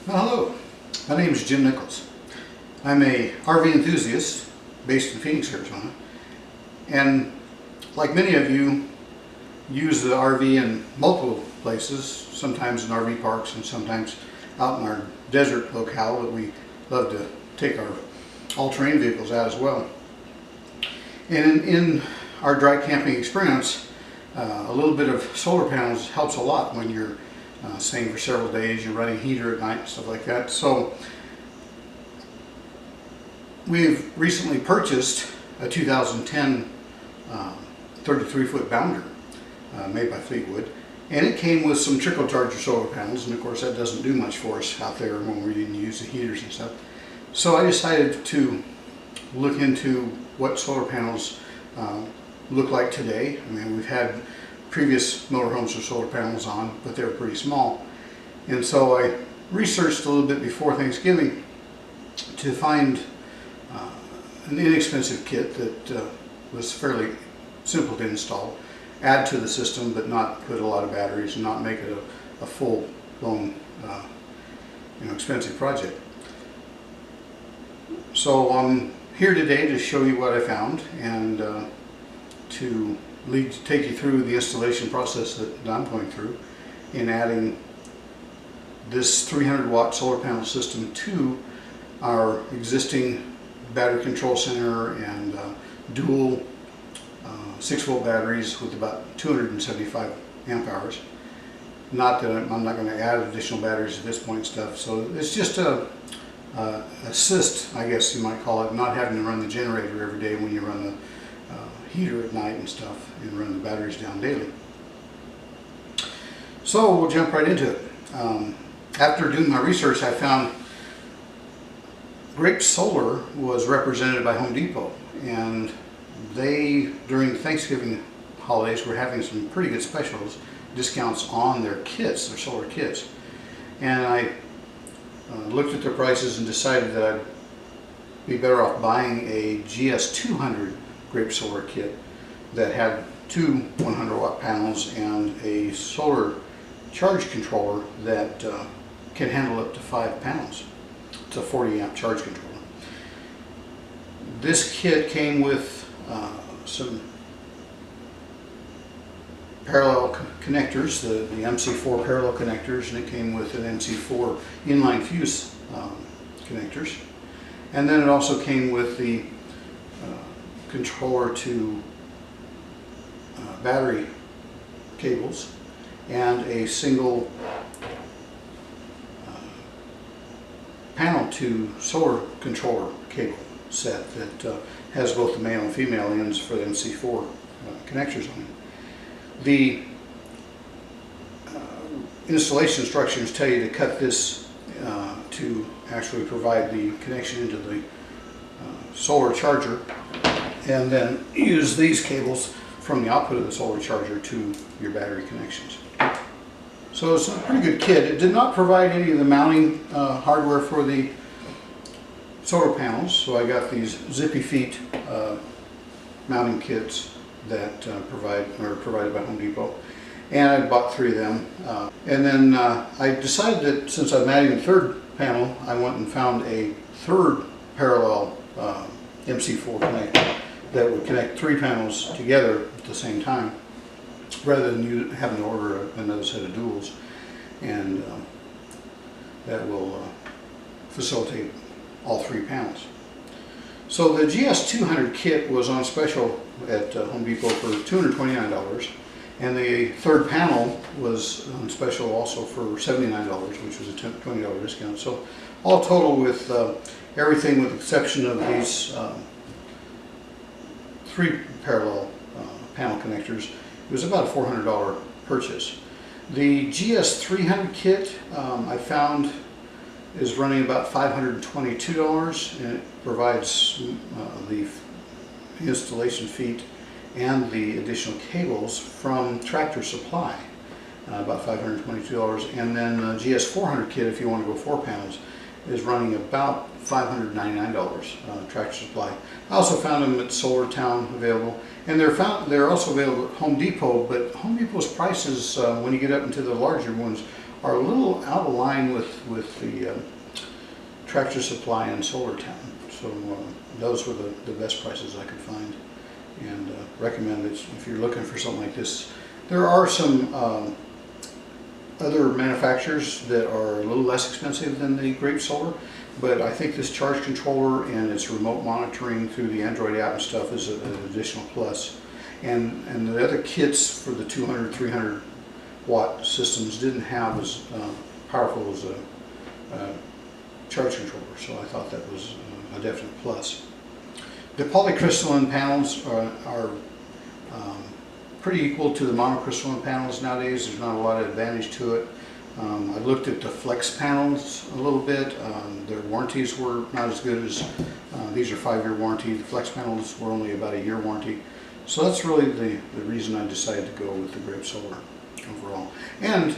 Well, hello, my name is Jim Nichols. I'm a RV enthusiast based in Phoenix, Arizona, and like many of you, use the RV in multiple places, sometimes in RV parks and sometimes out in our desert locale that we love to take our all-terrain vehicles out as well. And in our dry camping experience, a little bit of solar panels helps a lot when you're staying for several days, you're running heater at night and stuff like that. So we've recently purchased a 2010 33-foot Bounder made by Fleetwood, and it came with some trickle charger solar panels, and of course that doesn't do much for us out there when we didn't use the heaters and stuff. So I decided to look into what solar panels look like today. I mean, we've had previous motorhomes with solar panels on, but they were pretty small. And so I researched a little bit before Thanksgiving to find an inexpensive kit that was fairly simple to install, add to the system, but not put a lot of batteries and not make it a full-blown expensive project. So I'm here today to show you what I found and to take you through the installation process that I'm going through in adding this 300-watt solar panel system to our existing battery control center and dual 6-volt batteries with about 275 amp hours. Not that I'm not going to add additional batteries at this point and stuff, so it's just a assist, I guess you might call it, not having to run the generator every day when you run the heater at night and stuff and run the batteries down daily. So we'll jump right into it. After doing my research, I found Grape Solar was represented by Home Depot, and they, during the Thanksgiving holidays, were having some pretty good specials, discounts on their kits, their solar kits. And I looked at their prices and decided that I'd be better off buying a GS200 Grape Solar kit that had two 100-watt panels and a solar charge controller that can handle up to 5 panels. It's a 40-amp charge controller. This kit came with some parallel connectors, the MC4 parallel connectors, and it came with an MC4 inline fuse connectors. And then it also came with the controller to battery cables and a single panel to solar controller cable set that has both the male and female ends for the MC4 connectors on it. The installation instructions tell you to cut this to actually provide the connection into the solar charger, and then use these cables from the output of the solar charger to your battery connections. So it's a pretty good kit. It did not provide any of the mounting hardware for the solar panels, so I got these Zippy Feet mounting kits that are provided by Home Depot, and I bought 3 of them. And then I decided that since I'm adding a third panel, I went and found a third parallel MC4 connector that would connect 3 panels together at the same time, rather than you having to order another set of duals, and that will facilitate all 3 panels. So the GS200 kit was on special at Home Depot for $229, and the third panel was on special also for $79, which was a $20 discount. So all total, with everything with the exception of these 3 parallel panel connectors, it was about a $400 purchase. The GS300 kit I found is running about $522, and it provides the installation feet and the additional cables from Tractor Supply, about $522. And then the GS400 kit, if you want to go 4 panels, is running about $599, Tractor Supply. I also found them at Solar Town available, and they're also available at Home Depot, but Home Depot's prices, when you get up into the larger ones, are a little out of line with the Tractor Supply in Solar Town. So those were the best prices I could find, and recommend it if you're looking for something like this. There are some other manufacturers that are a little less expensive than the Grape Solar, but I think this charge controller and its remote monitoring through the Android app and stuff is an additional plus. And the other kits for the 200, 300 watt systems didn't have as powerful as a charge controller, so I thought that was a definite plus. The polycrystalline panels are pretty equal to the monocrystalline panels nowadays. There's not a lot of advantage to it. I looked at the flex panels a little bit. Their warranties were not as good as these are 5-year warranty. The flex panels were only about a year warranty. So that's really the reason I decided to go with the Grape Solar overall. And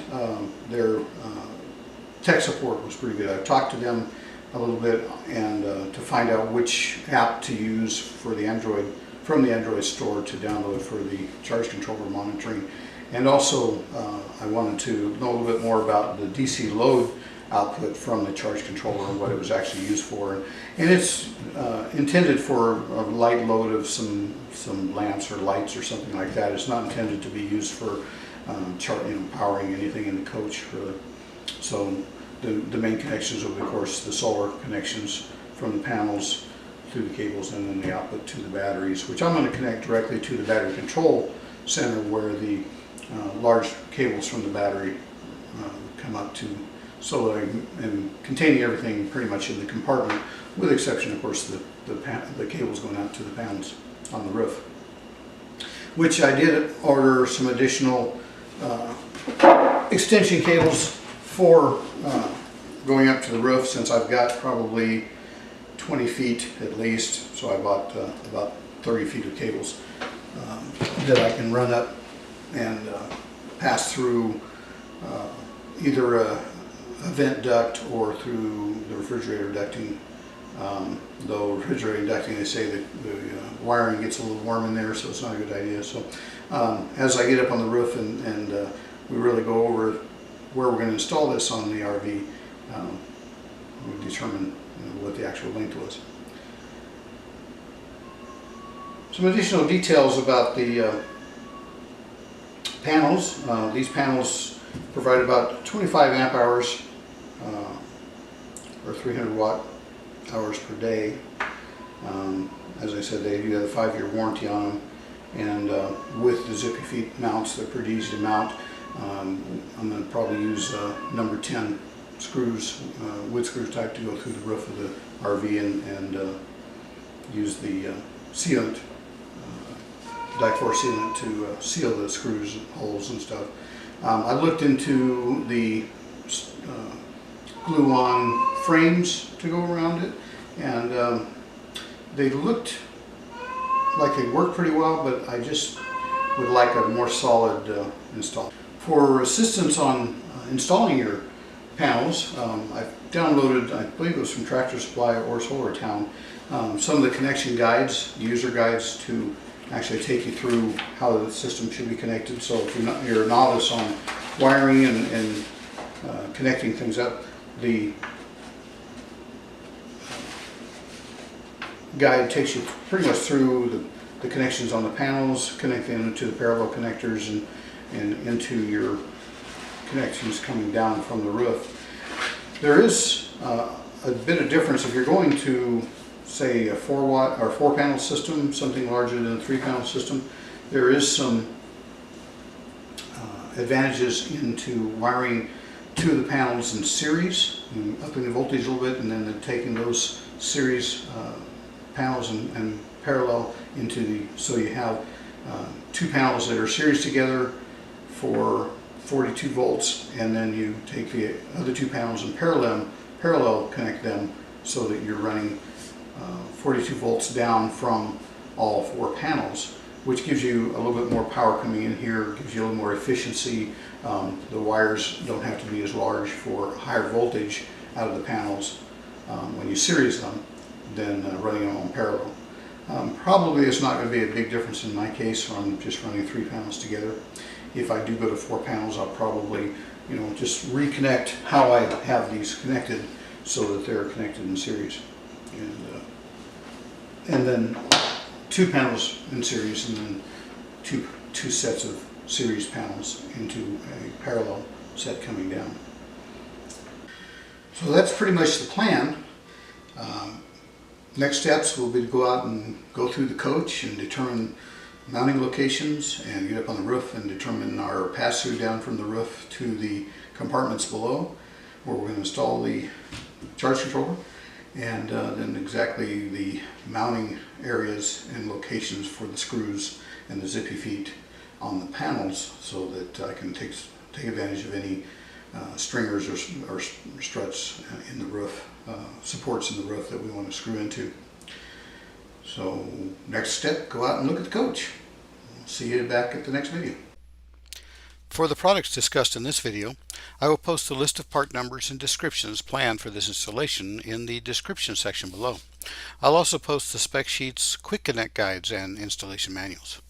their tech support was pretty good. I talked to them a little bit and to find out which app to use for the Android, from the Android store to download for the charge controller monitoring. And also I wanted to know a little bit more about the DC load output from the charge controller and what it was actually used for. And it's intended for a light load of some lamps or lights or something like that. It's not intended to be used for powering anything in the coach. So the main connections will be, of course, the solar connections from the panels through the cables, and then the output to the batteries, which I'm going to connect directly to the battery control center, where the large cables from the battery come up to, so that I'm containing everything pretty much in the compartment, with the exception, of course, the cables going out to the panels on the roof. Which I did order some additional extension cables for going up to the roof, since I've got probably 20 feet at least. So I bought about 30 feet of cables that I can run up and pass through either a vent duct or through the refrigerator ducting. Though refrigerator ducting, they say that the wiring gets a little warm in there, so it's not a good idea. So as I get up on the roof and we really go over where we're going to install this on the RV, we determine what the actual length was. Some additional details about the panels. These panels provide about 25 amp hours or 300 watt hours per day. As I said, they do have a 5-year warranty on them, and with the Zippy Feet mounts, they're pretty easy to mount. I'm going to probably use number 10 screws, wood screws type, to go through the roof of the RV and use the sealant, Dichlor sealant, to seal the screws and holes and stuff. I looked into the glue-on frames to go around it, and they looked like they worked pretty well, but I just would like a more solid install. For assistance on installing your panels, I've downloaded, I believe it was from Tractor Supply or Solar Town, some of the connection guides, user guides, to actually take you through how the system should be connected. So if you're a novice on wiring and connecting things up, the guide takes you pretty much through the connections on the panels, connecting them to the parallel connectors and into your connections coming down from the roof. There is a bit of difference if you're going to, say, a 4-watt or 4-panel system, something larger than a 3-panel system. There is some advantages into wiring 2 of the panels in series, upping the voltage a little bit, and then taking those series panels and parallel into so you have 2 panels that are series together for 42 volts, and then you take the other 2 panels and parallel connect them so that you're running 42 volts down from all 4 panels, which gives you a little bit more power coming in here, gives you a little more efficiency. The wires don't have to be as large for higher voltage out of the panels when you series them than running them on parallel. Probably it's not going to be a big difference in my case, where I'm just running 3 panels together. if I do go to 4 panels, I'll probably, just reconnect how I have these connected so that they're connected in series. And then 2 panels in series, and then two sets of series panels into a parallel set coming down. So that's pretty much the plan. Next steps will be to go out and go through the coach and determine mounting locations, and get up on the roof and determine our pass-through down from the roof to the compartments below, where we're going to install the charge controller, and then exactly the mounting areas and locations for the screws and the zippy feet on the panels, so that I can take advantage of any stringers or struts in the roof, supports in the roof that we want to screw into. So next step, go out and look at the coach. See you back at the next video. For the products discussed in this video, I will post a list of part numbers and descriptions planned for this installation in the description section below. I'll also post the spec sheets, quick connect guides, and installation manuals.